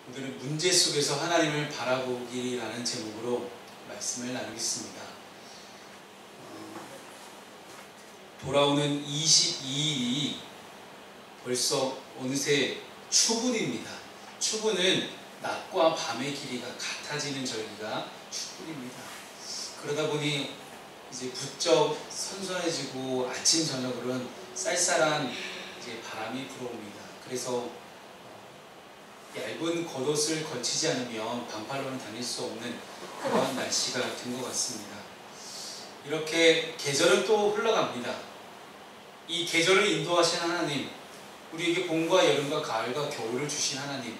오늘은 문제 속에서 하나님을 바라보기라는 제목으로 말씀을 나누겠습니다. 돌아오는 22일이 벌써 어느새 추분입니다. 추분은 낮과 밤의 길이가 같아지는 절기가 추분입니다. 그러다 보니 이제 부쩍 선선해지고 아침 저녁으로는 쌀쌀한 이제 바람이 불어옵니다. 그래서 얇은 겉옷을 걸치지 않으면 반팔로는 다닐 수 없는 그런 날씨가 된 것 같습니다. 이렇게 계절은 또 흘러갑니다. 이 계절을 인도하신 하나님, 우리에게 봄과 여름과 가을과 겨울을 주신 하나님,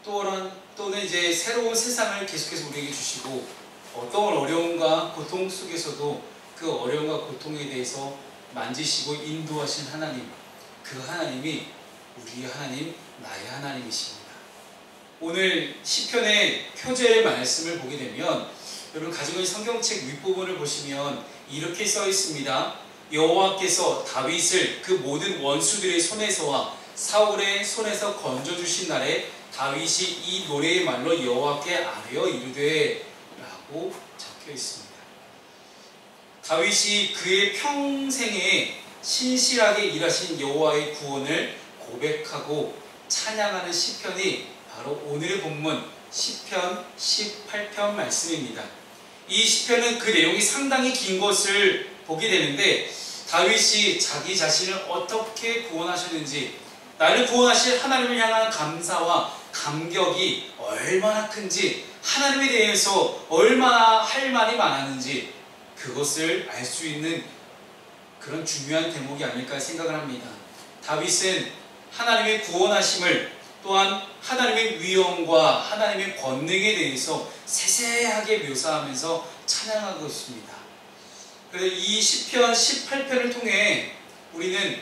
또는 이제 새로운 세상을 계속해서 우리에게 주시고 어떤 어려움과 고통 속에서도 그 어려움과 고통에 대해서 만지시고 인도하신 하나님, 그 하나님이 우리의 하나님, 나의 하나님이십니다. 오늘 시편의 표제의 말씀을 보게 되면 여러분 가지고 있는 성경책 윗부분을 보시면 이렇게 써 있습니다. 여호와께서 다윗을 그 모든 원수들의 손에서와 사울의 손에서 건져주신 날에 다윗이 이 노래의 말로 여호와께 아뢰어 이르되 라고 적혀 있습니다. 다윗이 그의 평생에 신실하게 일하신 여호와의 구원을 고백하고 찬양하는 시편이 바로 오늘의 본문 시편 18편 말씀입니다. 이 시편은 그 내용이 상당히 긴 것을 보게 되는데 다윗이 자기 자신을 어떻게 구원하셨는지, 나를 구원하신 하나님을 향한 감사와 감격이 얼마나 큰지, 하나님에 대해서 얼마나 할 말이 많았는지 그것을 알 수 있는 그런 중요한 대목이 아닐까 생각을 합니다. 다윗은 하나님의 구원하심을, 또한 하나님의 위엄과 하나님의 권능에 대해서 세세하게 묘사하면서 찬양하고 있습니다. 그래서 이 시편 18편을 통해 우리는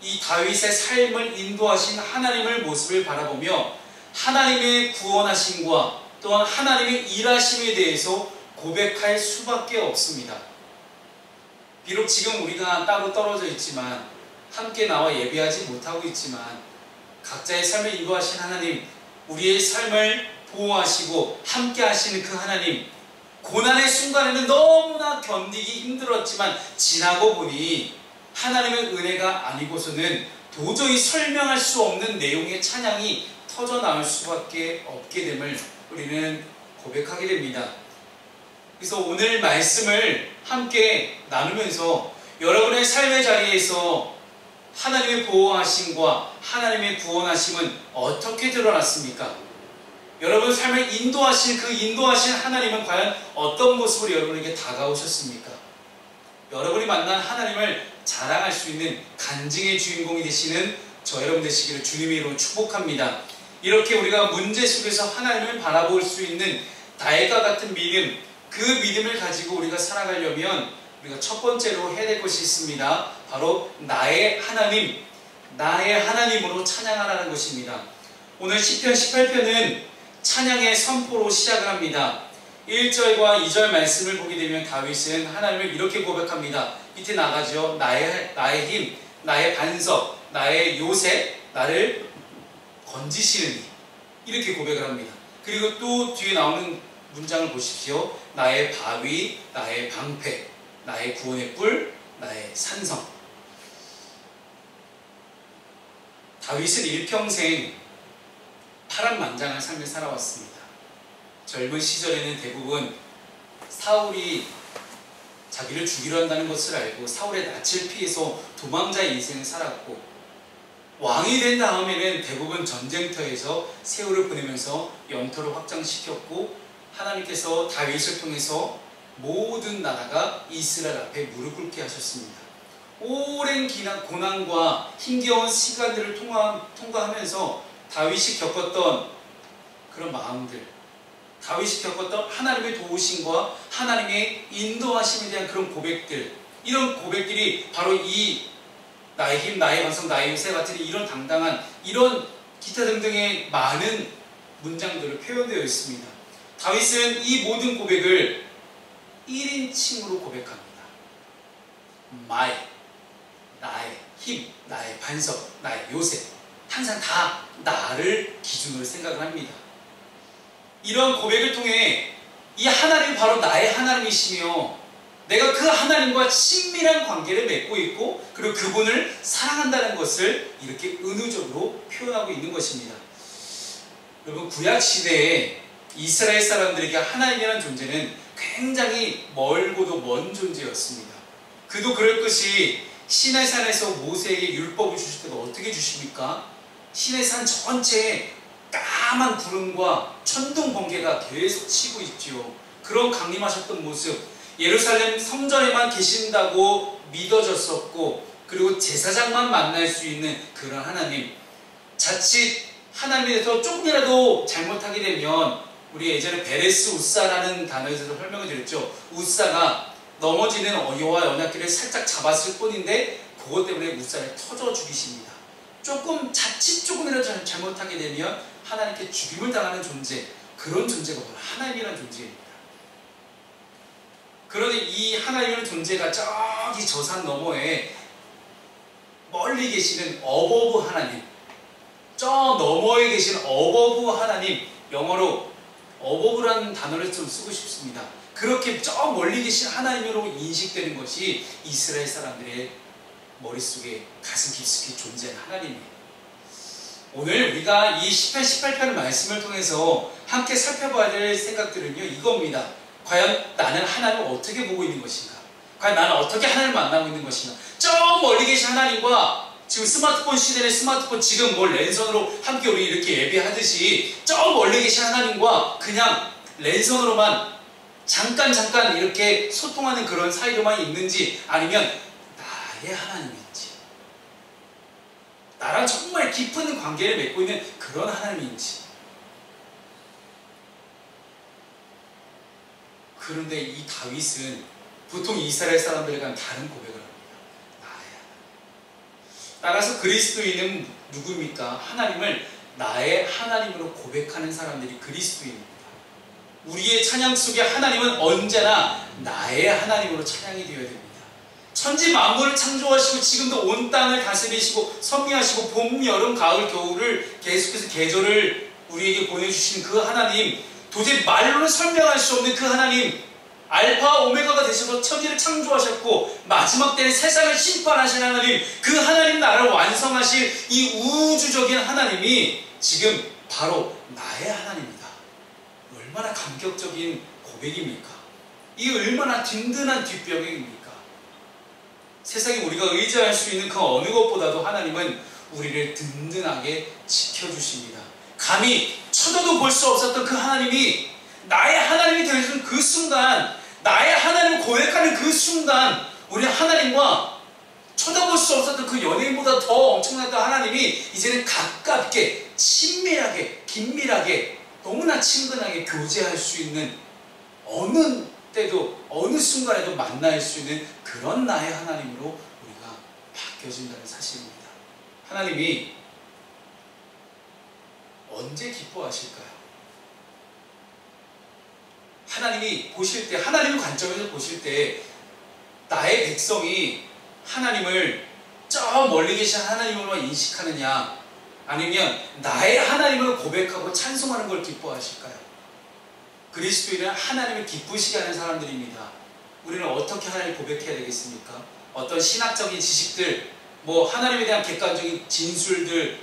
이 다윗의 삶을 인도하신 하나님의 모습을 바라보며 하나님의 구원하심과 또한 하나님의 일하심에 대해서 고백할 수밖에 없습니다. 비록 지금 우리가 따로 떨어져 있지만, 함께 나와 예배하지 못하고 있지만, 각자의 삶을 인도하신 하나님, 우리의 삶을 보호하시고 함께 하시는 그 하나님, 고난의 순간에는 너무나 견디기 힘들었지만 지나고 보니 하나님의 은혜가 아니고서는 도저히 설명할 수 없는 내용의 찬양이 터져나올 수밖에 없게 됨을 우리는 고백하게 됩니다. 그래서 오늘 말씀을 함께 나누면서 여러분의 삶의 자리에서 하나님의 보호하심과 하나님의 구원하심은 어떻게 드러났습니까? 여러분 삶을 인도하신 그 인도하신 하나님은 과연 어떤 모습으로 여러분에게 다가오셨습니까? 여러분이 만난 하나님을 자랑할 수 있는 간증의 주인공이 되시는 저 여러분 되시기를 주님의 이름으로 축복합니다. 이렇게 우리가 문제 속에서 하나님을 바라볼 수 있는 다윗과 같은 믿음, 그 믿음을 가지고 우리가 살아가려면 우리가 첫 번째로 해야 될 것이 있습니다. 바로 나의 하나님, 나의 하나님으로 찬양하라는 것입니다. 오늘 시편 18편은 찬양의 선포로 시작을 합니다. 1절과 2절 말씀을 보게 되면 다윗은 하나님을 이렇게 고백합니다. 밑에 나가죠. 나의 힘, 나의 반석, 나의 요새, 나를 건지시느니, 이렇게 고백을 합니다. 그리고 또 뒤에 나오는 문장을 보십시오. 나의 바위, 나의 방패, 나의 구원의 뿔, 나의 산성. 다윗은 일평생 파란만장한 삶을 살아왔습니다. 젊은 시절에는 대부분 사울이 자기를 죽이려 한다는 것을 알고 사울의 낯을 피해서 도망자의 인생을 살았고, 왕이 된 다음에는 대부분 전쟁터에서 세월을 보내면서 영토를 확장시켰고, 하나님께서 다윗을 통해서 모든 나라가 이스라엘 앞에 무릎 꿇게 하셨습니다. 오랜 고난과 힘겨운 시간들을 통과하면서 다윗이 겪었던 그런 마음들, 다윗이 겪었던 하나님의 도우심과 하나님의 인도하심에 대한 그런 고백들, 이런 고백들이 바로 이 나의 힘, 나의 반석, 나의 요새 같은 이런 당당한, 이런 기타 등등의 많은 문장들을 표현되어 있습니다. 다윗은 이 모든 고백을 1인칭으로 고백합니다. 나의 힘, 나의 반석, 나의 요새, 항상 다 나를 기준으로 생각을 합니다. 이런 고백을 통해 이 하나님이 바로 나의 하나님이시며 내가 그 하나님과 친밀한 관계를 맺고 있고 그리고 그분을 사랑한다는 것을 이렇게 은유적으로 표현하고 있는 것입니다. 여러분, 구약시대에 이스라엘 사람들에게 하나님이라는 존재는 굉장히 멀고도 먼 존재였습니다. 그도 그럴 것이 시내산에서 모세에게 율법을 주실 때도 어떻게 주십니까? 시내산 전체에 까만 구름과 천둥 번개가 계속 치고 있지요. 그런 강림하셨던 모습, 예루살렘 성전에만 계신다고 믿어졌었고 그리고 제사장만 만날 수 있는 그런 하나님, 자칫 하나님에 대해서 조금이라도 잘못하게 되면 우리 예전에 베레스 우사라는 단어에서도 설명을 드렸죠. 우사가 넘어지는 여호와 언약궤를 살짝 잡았을 뿐인데 그것 때문에 우사를 터져 죽이십니다. 자칫 조금이라도 잘못하게 되면 하나님께 죽임을 당하는 존재, 그런 존재가 바로 하나님이라는 존재입니다. 그런데 이 하나님이라는 존재가 저기 저 산 너머에 멀리 계시는 어버브 하나님, 저 너머에 계신 어버브 하나님, 영어로 어버브라는 단어를 좀 쓰고 싶습니다. 그렇게 저 멀리 계신 하나님으로 인식되는 것이 이스라엘 사람들의 머릿속에 가슴 깊숙이 존재하는 하나님이에요. 오늘 우리가 이 시편 18편의 말씀을 통해서 함께 살펴봐야 될 생각들은요, 이겁니다. 과연 나는 하나님을 어떻게 보고 있는 것인가? 과연 나는 어떻게 하나님을 만나고 있는 것인가? 저 멀리 계신 하나님과 지금 스마트폰 시대의 스마트폰 지금 랜선으로 함께 우리 이렇게 예배하듯이 저 멀리 계신 하나님과 그냥 랜선으로만 잠깐 이렇게 소통하는 그런 사이로만 있는지, 아니면 나의 하나님인지, 나랑 정말 깊은 관계를 맺고 있는 그런 하나님인지. 그런데 이 다윗은 보통 이스라엘 사람들과는 다른 고백을 합니다. 나의 하나님. 따라서 그리스도인은 누구입니까? 하나님을 나의 하나님으로 고백하는 사람들이 그리스도인입니다. 우리의 찬양 속에 하나님은 언제나 나의 하나님으로 찬양이 되어야 됩니다. 천지 만물을 창조하시고 지금도 온 땅을 다스리시고 섭리하시고 봄, 여름, 가을, 겨울을 계속해서 계절을 우리에게 보내주신 그 하나님, 도저히 말로는 설명할 수 없는 그 하나님, 알파 오메가가 되셔서 천지를 창조하셨고 마지막 때에 세상을 심판하신 하나님, 그 하나님 나라를 완성하실 이 우주적인 하나님이 지금 바로 나의 하나님이다. 얼마나 감격적인 고백입니까? 이 얼마나 든든한 뒷배경입니까? 세상에 우리가 의지할 수 있는 그 어느 것보다도 하나님은 우리를 든든하게 지켜주십니다. 감히 쳐다도 볼 수 없었던 그 하나님이 나의 하나님이 되어준 그 순간, 나의 하나님을 고백하는 그 순간, 우리 하나님과 쳐다볼 수 없었던 그 연예인보다 더 엄청났던 하나님이 이제는 가깝게, 친밀하게, 긴밀하게, 너무나 친근하게 교제할 수 있는, 어느 때도 어느 순간에도 만날 수 있는 그런 나의 하나님으로 우리가 바뀌어진다는 사실입니다. 하나님이 언제 기뻐하실까요? 하나님이 보실 때, 하나님의 관점에서 보실 때 나의 백성이 하나님을 저 멀리 계신 하나님으로만 인식하느냐, 아니면 나의 하나님을 고백하고 찬송하는 걸 기뻐하실까요? 그리스도인은 하나님을 기쁘시게 하는 사람들입니다. 우리는 어떻게 하나님을 고백해야 되겠습니까? 어떤 신학적인 지식들, 하나님에 대한 객관적인 진술들,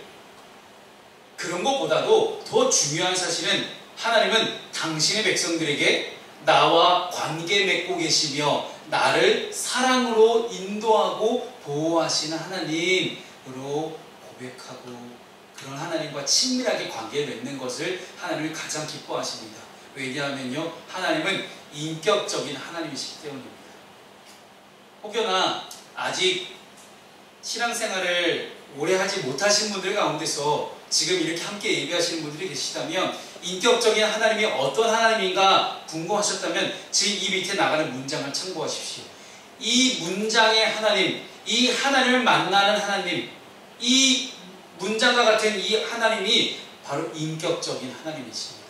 그런 것보다도 더 중요한 사실은 하나님은 당신의 백성들에게 나와 관계 맺고 계시며 나를 사랑으로 인도하고 보호하시는 하나님으로 고백하고 그런 하나님과 친밀하게 관계를 맺는 것을 하나님이 가장 기뻐하십니다. 왜냐하면요, 하나님은 인격적인 하나님이시기 때문입니다. 혹여나 아직 신앙생활을 오래 하지 못하신 분들 가운데서 지금 이렇게 함께 예배하시는 분들이 계시다면 인격적인 하나님이 어떤 하나님인가 궁금하셨다면 제 이 밑에 나가는 문장을 참고하십시오. 이 문장의 하나님, 이 하나님을 만나는 하나님, 이 문장과 같은 이 하나님이 바로 인격적인 하나님이십니다.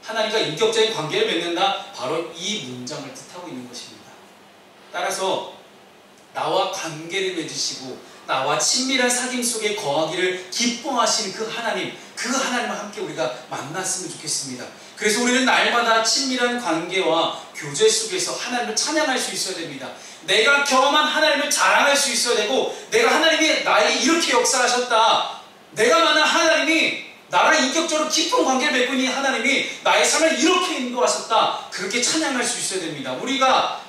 하나님과 인격적인 관계를 맺는다, 바로 이 문장을 뜻하고 있는 것입니다. 따라서 나와 관계를 맺으시고 나와 친밀한 사귐 속에 거하기를 기뻐하시는 그 하나님을 함께 우리가 만났으면 좋겠습니다. 그래서 우리는 날마다 친밀한 관계와 교제 속에서 하나님을 찬양할 수 있어야 됩니다. 내가 경험한 하나님을 자랑할 수 있어야 되고, 내가 하나님이 나에게 이렇게 역사하셨다, 내가 만난 하나님이 나랑 인격적으로 깊은 관계를 맺고 있는 하나님이 나의 삶을 이렇게 인도하셨다, 그렇게 찬양할 수 있어야 됩니다. 우리가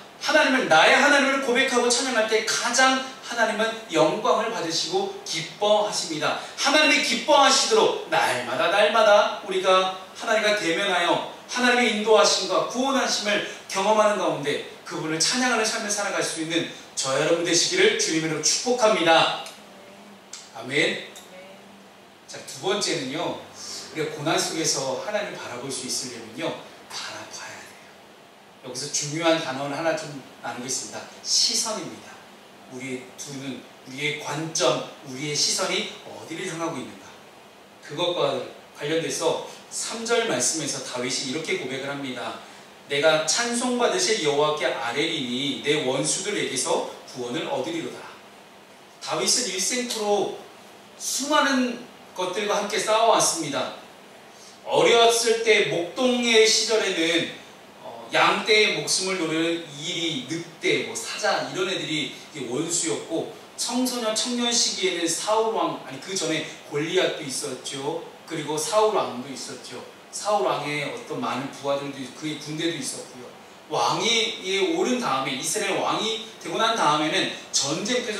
나의 하나님을 고백하고 찬양할 때 가장 하나님은 영광을 받으시고 기뻐하십니다. 하나님이 기뻐하시도록 날마다 우리가 하나님과 대면하여 하나님의 인도하심과 구원하심을 경험하는 가운데 그분을 찬양하는 삶을 살아갈 수 있는 저와 여러분 되시기를 주님으로 축복합니다. 아멘. 자, 두 번째는요, 우리가 고난 속에서 하나님을 바라볼 수 있으려면요, 바라봐야 돼요. 여기서 중요한 단어를 하나 좀 나누겠습니다. 시선입니다. 우리의 두 눈, 우리의 관점, 우리의 시선이 어디를 향하고 있는가. 그것과 관련돼서 3절 말씀에서 다윗이 이렇게 고백을 합니다. 내가 찬송받으실 여호와께 아뢰리니 내 원수들에게서 구원을 얻으리로다. 다윗은 일생토록 수많은 것들과 함께 싸워왔습니다. 어렸을 때 목동의 시절에는 양떼의 목숨을 노리는 이리, 늑대, 사자 이런 애들이 원수였고, 청소년 청년 시기에는 사울왕, 그 전에 골리앗도 있었죠. 그리고 사울왕도 있었죠. 사울왕의 어떤 많은 부하들도 그의 군대도 있었고요. 왕위에 오른 다음에, 이스라엘 왕이 되고 난 다음에는 전쟁터에서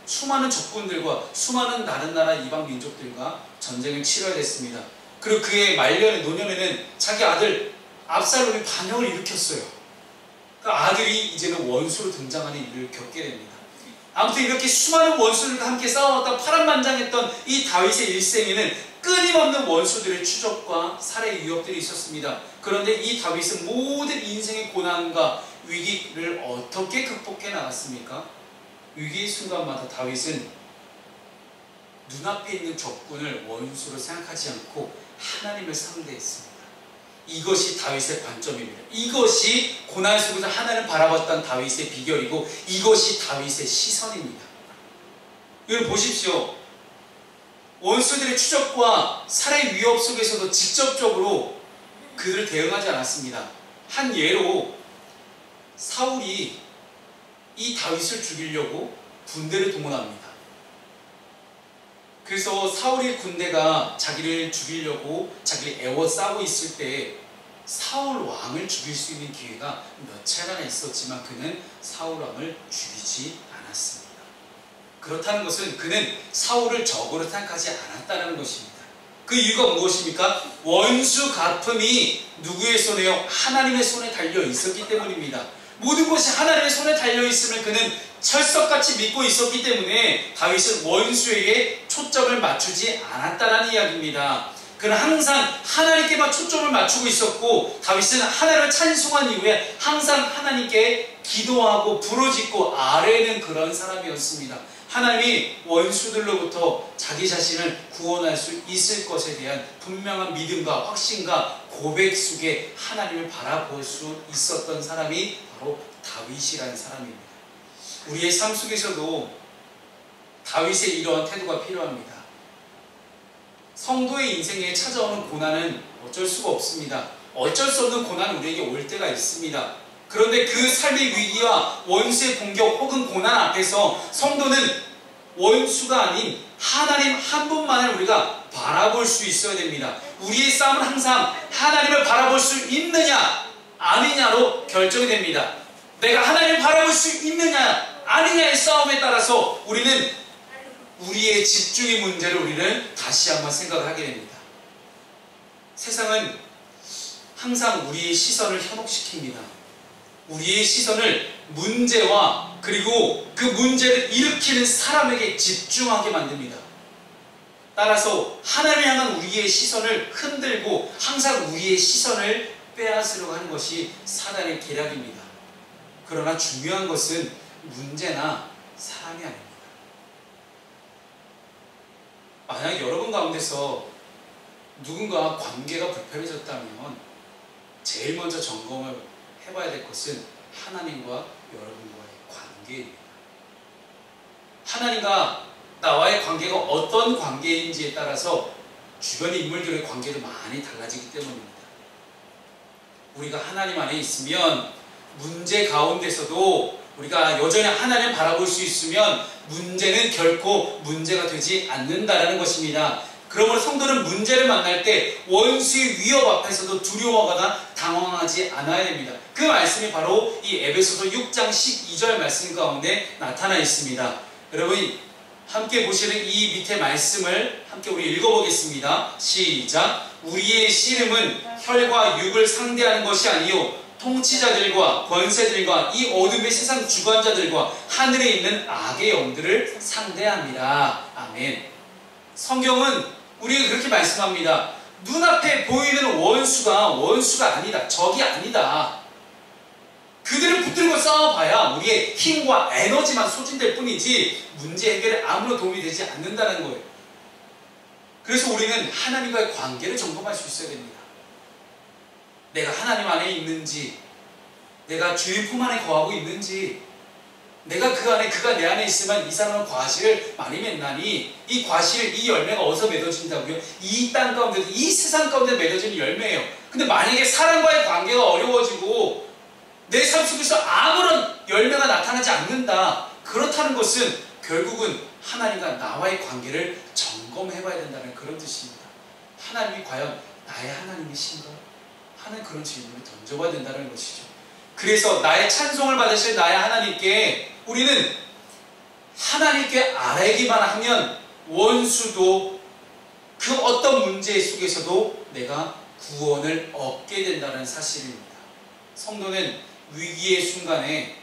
수많은 적군들과 수많은 다른 나라 이방 민족들과 전쟁을 치러야 됐습니다. 그리고 그의 노년에는 자기 아들 압살롬이 반역을 일으켰어요. 그 아들이 이제는 원수로 등장하는 일을 겪게 됩니다. 아무튼 이렇게 수많은 원수들과 함께 싸워왔다 파란만장했던 이 다윗의 일생에는 끊임없는 원수들의 추적과 살해 위협들이 있었습니다. 그런데 이 다윗은 모든 인생의 고난과 위기를 어떻게 극복해 나갔습니까? 위기의 순간마다 다윗은 눈앞에 있는 적군을 원수로 생각하지 않고 하나님을 상대했습니다. 이것이 다윗의 관점입니다. 이것이 고난 속에서 하나님을 바라봤던 다윗의 비결이고, 이것이 다윗의 시선입니다. 여러분 보십시오. 원수들의 추적과 살해 위협 속에서도 직접적으로 그들을 대응하지 않았습니다. 한 예로 사울이 이 다윗을 죽이려고 군대를 동원합니다. 그래서 사울의 군대가 자기를 죽이려고 자기를 애워싸고 있을 때 사울 왕을 죽일 수 있는 기회가 몇 차례나 있었지만 그는 사울 왕을 죽이지 않았습니다. 그렇다는 것은 그는 사울을 적으로 생각하지 않았다는 것입니다. 그 이유가 무엇입니까? 원수 갚음이 누구의 손에요? 하나님의 손에 달려 있었기 때문입니다. 모든 것이 하나님의 손에 달려 있음을 그는 철석같이 믿고 있었기 때문에 다윗은 원수에게 초점을 맞추지 않았다는 이야기입니다. 그는 항상 하나님께만 초점을 맞추고 있었고, 다윗은 하나님을 찬송한 이후에 항상 하나님께 기도하고 부르짖고 아뢰는 그런 사람이었습니다. 하나님이 원수들로부터 자기 자신을 구원할 수 있을 것에 대한 분명한 믿음과 확신과 고백 속에 하나님을 바라볼 수 있었던 사람이 바로 다윗이라는 사람입니다. 우리의 삶 속에서도 다윗의 이러한 태도가 필요합니다. 성도의 인생에 찾아오는 고난은 어쩔 수가 없습니다. 어쩔 수 없는 고난은 우리에게 올 때가 있습니다. 그런데 그 삶의 위기와 원수의 공격 혹은 고난 앞에서 성도는 원수가 아닌 하나님 한 분만을 우리가 바라볼 수 있어야 됩니다. 우리의 싸움은 항상 하나님을 바라볼 수 있느냐 아니냐로 결정이 됩니다. 내가 하나님을 바라볼 수 있느냐 아니냐의 싸움에 따라서 우리는 우리의 집중의 문제를 우리는 다시 한번 생각을 하게 됩니다. 세상은 항상 우리의 시선을 현혹시킵니다. 우리의 시선을 문제와 그리고 그 문제를 일으키는 사람에게 집중하게 만듭니다. 따라서 하나님을 향한 우리의 시선을 흔들고 항상 우리의 시선을 빼앗으려고 하는 것이 사단의 계략입니다. 그러나 중요한 것은 문제나 사람이 아닙니다. 만약 여러분 가운데서 누군가 관계가 불편해졌다면 제일 먼저 점검을 해봐야 될 것은 하나님과 여러분과의 관계입니다. 하나님과 나와의 관계가 어떤 관계인지에 따라서 주변의 인물들의 관계도 많이 달라지기 때문입니다. 우리가 하나님 안에 있으면 문제 가운데서도 우리가 여전히 하나님을 바라볼 수 있으면 문제는 결코 문제가 되지 않는다라는 것입니다. 그러므로 성도는 문제를 만날 때 원수의 위협 앞에서도 두려워하거나 당황하지 않아야 됩니다. 그 말씀이 바로 이 에베소서 6장 12절 말씀 가운데 나타나 있습니다. 여러분 함께 보시는 이 밑에 말씀을 함께 우리 읽어보겠습니다. 시작. 우리의 씨름은 혈과 육을 상대하는 것이 아니요 통치자들과 권세들과 이 어둠의 세상 주관자들과 하늘에 있는 악의 영들을 상대합니다. 아멘. 성경은 우리가 그렇게 말씀합니다. 눈앞에 보이는 원수가 아니다. 적이 아니다. 그들을 붙들고 싸워봐야 우리의 힘과 에너지만 소진될 뿐이지 문제 해결에 아무런 도움이 되지 않는다는 거예요. 그래서 우리는 하나님과의 관계를 점검할 수 있어야 됩니다. 내가 하나님 안에 있는지, 내가 주님 품 안에 거하고 있는지, 내가 그 안에, 그가 내 안에 있으면 이 사람은 과실을 많이 맺나니 이 과실, 이 열매가 어디서 맺어진다고요? 이 땅 가운데, 이 세상 가운데 맺어지는 열매예요. 근데 만약에 사람과의 관계가 어려워지고 내 삶 속에서 아무런 열매가 나타나지 않는다. 그렇다는 것은 결국은 하나님과 나와의 관계를 점검해봐야 된다는 그런 뜻입니다. 하나님이 과연 나의 하나님이신가? 하는 그런 질문을 던져봐야 된다는 것이죠. 그래서 나의 찬송을 받으실 나의 하나님께 우리는 하나님께 아뢰기만 하면 원수도 그 어떤 문제 속에서도 내가 구원을 얻게 된다는 사실입니다. 성도는 위기의 순간에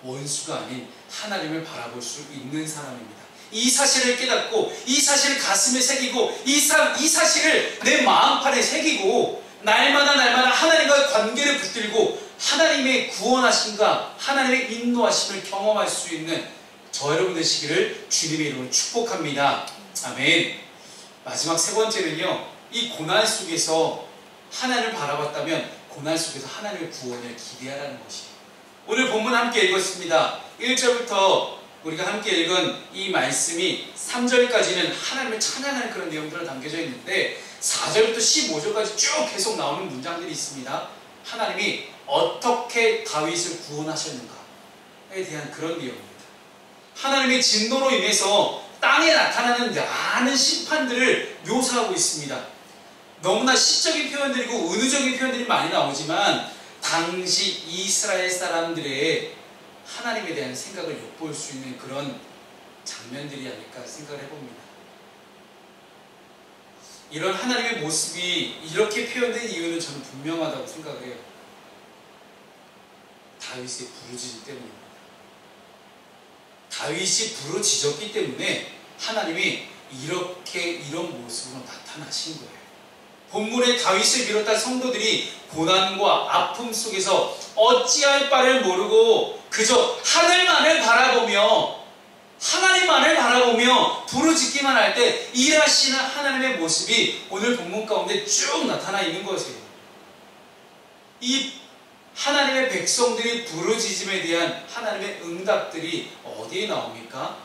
원수가 아닌 하나님을 바라볼 수 있는 사람입니다. 이 사실을 깨닫고 이 사실을 가슴에 새기고 이 사실을 내 마음판에 새기고 날마다 하나님과의 관계를 붙들고 하나님의 구원하심과 하나님의 인도하심을 경험할 수 있는 저 여러분 되시기를 주님의 이름으로 축복합니다. 아멘. 마지막 세 번째는요, 이 고난 속에서 하나님을 바라봤다면 고난 속에서 하나님의 구원을 기대하라는 것이에요. 오늘 본문 함께 읽었습니다. 1절부터 우리가 함께 읽은 이 말씀이 3절까지는 하나님을 찬양하는 그런 내용들로 담겨져 있는데 4절부터 15절까지 쭉 계속 나오는 문장들이 있습니다. 하나님이 어떻게 다윗을 구원하셨는가에 대한 그런 내용입니다. 하나님의 진노로 인해서 땅에 나타나는 많은 심판들을 묘사하고 있습니다. 너무나 시적인 표현들이고 은유적인 표현들이 많이 나오지만 당시 이스라엘 사람들의 하나님에 대한 생각을 엿볼 수 있는 그런 장면들이 아닐까 생각을 해봅니다. 이런 하나님의 모습이 이렇게 표현된 이유는 저는 분명하다고 생각을 해요. 다윗의 부르짖음 때문입니다. 다윗이 부르짖었기 때문에 하나님이 이런 모습으로 나타나신 거예요. 본문에 다윗을 비롯한 성도들이 고난과 아픔 속에서 어찌할 바를 모르고 그저 하늘만을 바라보며 하나님만을 바라보며 부르짖기만 할 때 일하시는 하나님의 모습이 오늘 본문 가운데 쭉 나타나 있는 것이에요. 이 하나님의 백성들이 부르짖음에 대한 하나님의 응답들이 어디에 나옵니까?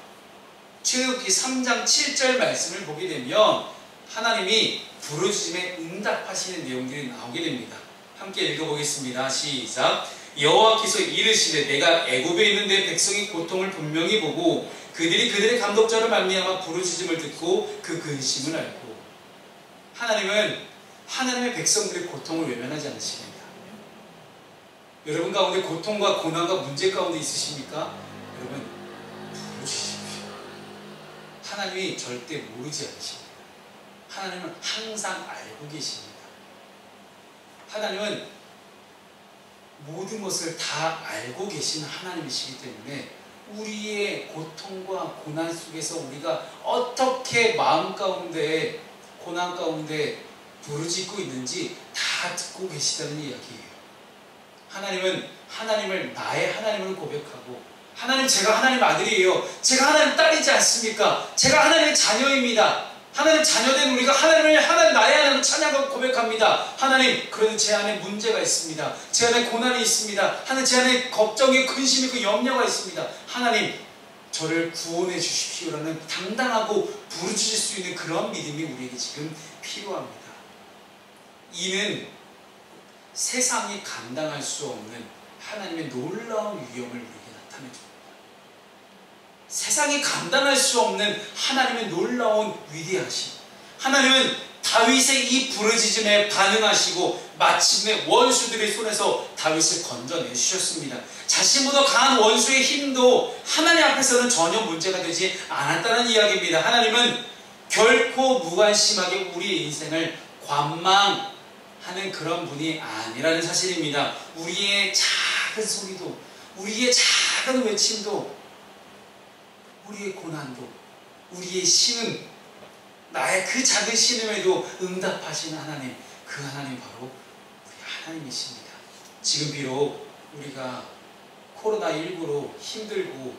출애굽기 3장 7절 말씀을 보게 되면 하나님이 부르짖음에 응답하시는 내용들이 나오게 됩니다. 함께 읽어보겠습니다. 시작. 여호와께서 이르시되 내가 애굽에 있는 내 백성의 고통을 분명히 보고 그들이 그들의 감독자로 말미암아 부르짖음을 듣고 그 근심을 알고. 하나님은 하나님의 백성들의 고통을 외면하지 않으십니다. 여러분 가운데 고통과 고난과 문제 가운데 있으십니까? 여러분 부르짖으십시오. 하나님이 절대 모르지 않으십니다. 하나님은 항상 알고 계십니다. 하나님은 모든 것을 다 알고 계신 하나님이시기 때문에 우리의 고통과 고난 속에서 우리가 어떻게 마음 가운데 고난 가운데 부르짖고 있는지 다 듣고 계시다는 이야기예요. 하나님은 하나님을 나의 하나님을 고백하고 하나님 제가 하나님 아들이에요. 제가 하나님 딸이지 않습니까? 제가 하나님의 자녀입니다. 하나님 자녀된 우리가 하나님 나의 하나님을 찬양하고 고백합니다. 하나님, 그래도 제 안에 문제가 있습니다. 제 안에 고난이 있습니다. 하나님, 제 안에 걱정이 근심이 그 염려가 있습니다. 하나님, 저를 구원해 주십시오라는 당당하고 부르짖을 수 있는 그런 믿음이 우리에게 지금 필요합니다. 이는 세상이 감당할 수 없는 하나님의 놀라운 위엄을 우리에게 나타내줍니다. 세상이 감당할 수 없는 하나님의 놀라운 위대하심. 하나님은 다윗의 이 부르짖음에 반응하시고 마침내 원수들의 손에서 다윗을 건져내 주셨습니다. 자신보다 강한 원수의 힘도 하나님 앞에서는 전혀 문제가 되지 않았다는 이야기입니다. 하나님은 결코 무관심하게 우리의 인생을 관망하는 그런 분이 아니라는 사실입니다. 우리의 작은 소리도, 우리의 작은 외침도, 우리의 고난도, 우리의 신음, 나의 그 작은 신음에도 응답하시는 하나님, 그 하나님 바로 우리 하나님이십니다. 지금 비록 우리가 코로나19로 힘들고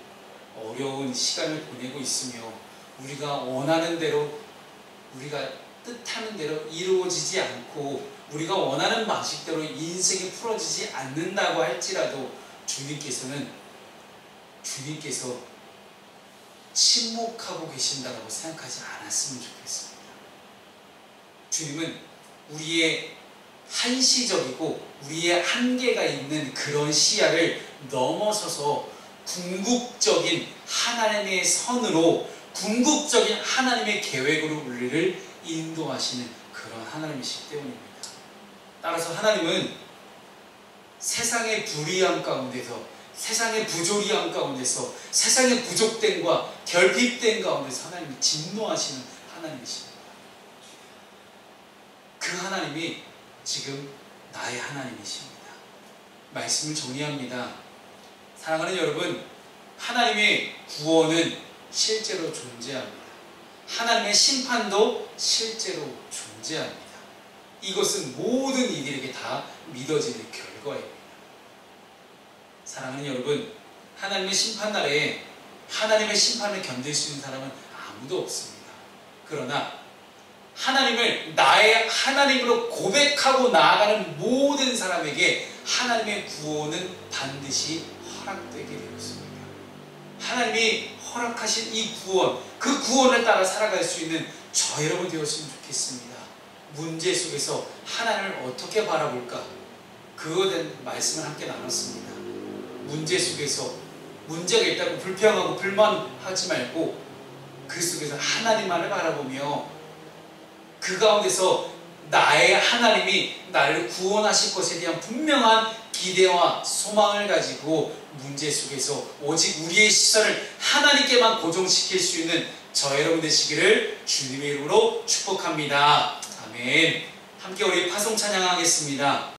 어려운 시간을 보내고 있으며 우리가 원하는 대로, 우리가 뜻하는 대로 이루어지지 않고 우리가 원하는 방식대로 인생이 풀어지지 않는다고 할지라도 주님께서 침묵하고 계신다고 생각하지 않았으면 좋겠습니다. 주님은 우리의 한시적이고 우리의 한계가 있는 그런 시야를 넘어서서 궁극적인 하나님의 선으로, 궁극적인 하나님의 계획으로 우리를 인도하시는 그런 하나님이시기 때문입니다. 따라서 하나님은 세상의 불의함 가운데서, 세상의 부조리함 가운데서, 세상의 부족됨과 결핍됨 가운데서 하나님이 진노하시는 하나님이십니다. 그 하나님이 지금 나의 하나님이십니다. 말씀을 정리합니다. 사랑하는 여러분, 하나님의 구원은 실제로 존재합니다. 하나님의 심판도 실제로 존재합니다. 이것은 모든 이들에게 다 믿어지는 결과입니다. 사랑하는 여러분, 하나님의 심판날에 하나님의 심판을 견딜 수 있는 사람은 아무도 없습니다. 그러나 하나님을 나의 하나님으로 고백하고 나아가는 모든 사람에게 하나님의 구원은 반드시 허락되게 되었습니다. 하나님이 허락하신 이 구원, 그 구원을 따라 살아갈 수 있는 저 여러분 되었으면 좋겠습니다. 문제 속에서 하나님을 어떻게 바라볼까? 그거에 대한 말씀을 함께 나눴습니다. 문제 속에서 문제가 있다고 불평하고 불만하지 말고 그 속에서 하나님만을 바라보며 그 가운데서 나의 하나님이 나를 구원하실 것에 대한 분명한 기대와 소망을 가지고 문제 속에서 오직 우리의 시선을 하나님께만 고정시킬 수 있는 저 여러분 되시기를 주님의 이름으로 축복합니다. 아멘. 함께 우리 파송 찬양하겠습니다.